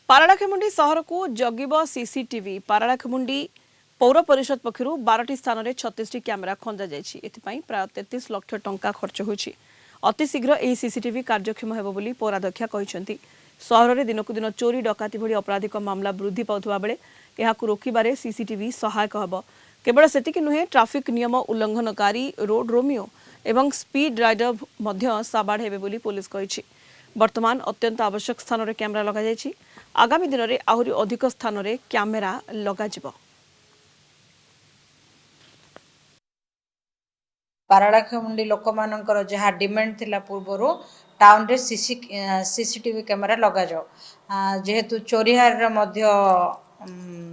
पारालाखेमुंडी सहर को जगिब सीसीटीवी पारालाखेमुंडी पौर परिषद पक्षर 12टी स्थान में 36टी कैमेरा खंजा जाए प्राय 33 लाख टंका खर्च होती अतिशीघ्र यह सीसीटीवी कार्यक्षम होब बोली पौराध्यक्षा कहते। सहर में दिनकू दिन चोरी डकाती भली अपराधिक मामला वृद्धि पाउथबा बेले एहाकु रोकिबारे सीसीटीवी सहायक होब। केवल सेतिक नुहे ट्राफिक नियम उल्लंघनकारी रोड रोमियो एवं स्पीड राइडर मध्य साबाड़ हेबे बोली पुलिस कहिछि। वर्तमान अत्यंत आवश्यक स्थान में कैमेरा लगा जायछि। आगामी दिन में आहरी अधिक स्थान में कैमेरा लगाजिबो। पारालाखेमुंडी लोक मानकर जहाँ डिमांड थिला पूर्वर टाउन रे सीसीटीवी कैमेरा लगा जाओ जेहेतु चोरी हार मध्य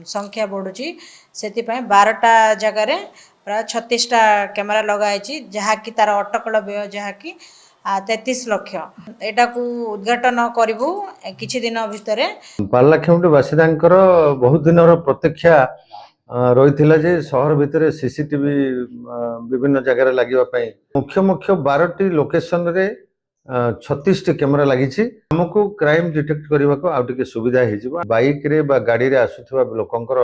संख्या बढ़ुची सेति पय 12टा जगह रे प्राय 36टा कैमेरा लगाई जहाँ की तार अटकल व्यय जहाँ की 33 लाख एटा को उद्घाटन करिवु किछि दिन भितरे। पारालाखेमुंडी बासिंदांकर बहुत दिन प्रतीक्षा रही जे सहर भितर सीसीटीवी विभिन्न जगह लगे मुख्य मुख्य 12टी लोकेशन रे 36टी कैमेरा लगी हमको क्राइम डिटेक्ट करने को आउ टिके सुविधा हो बाइक रे बा गाड़ी रे आसुथिबा लोकंकर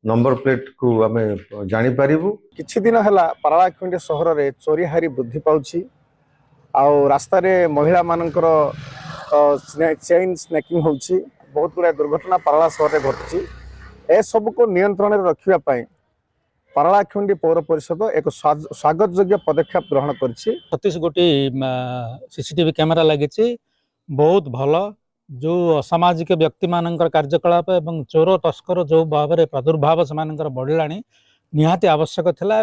नंबर प्लेट को आम जानी पारिबु। किछि दिन हला पारालाखेमुंडी सहर रे चोरी हारी वृद्धि पाउछि आउ रास्ता रे महिला मानकर चेन स्नैकिंग होछि बहुत गुड़ा दुर्घटना पाराला सहर रे घटुछि। ए सब को नियंत्रण में रखिया पाई पारालाखेमुंडी पौर परिषद एक स्वागत योग्य पदक्षेप ग्रहण करछि। 36 गोटी सीसीटीवी कैमेरा लगी बहुत भल जो असामाजिक व्यक्ति मानकर कार्यकलाप एवं चोर तस्कर जो भाव में प्रादुर्भाव से बढ़ला निहाती आवश्यक थिला।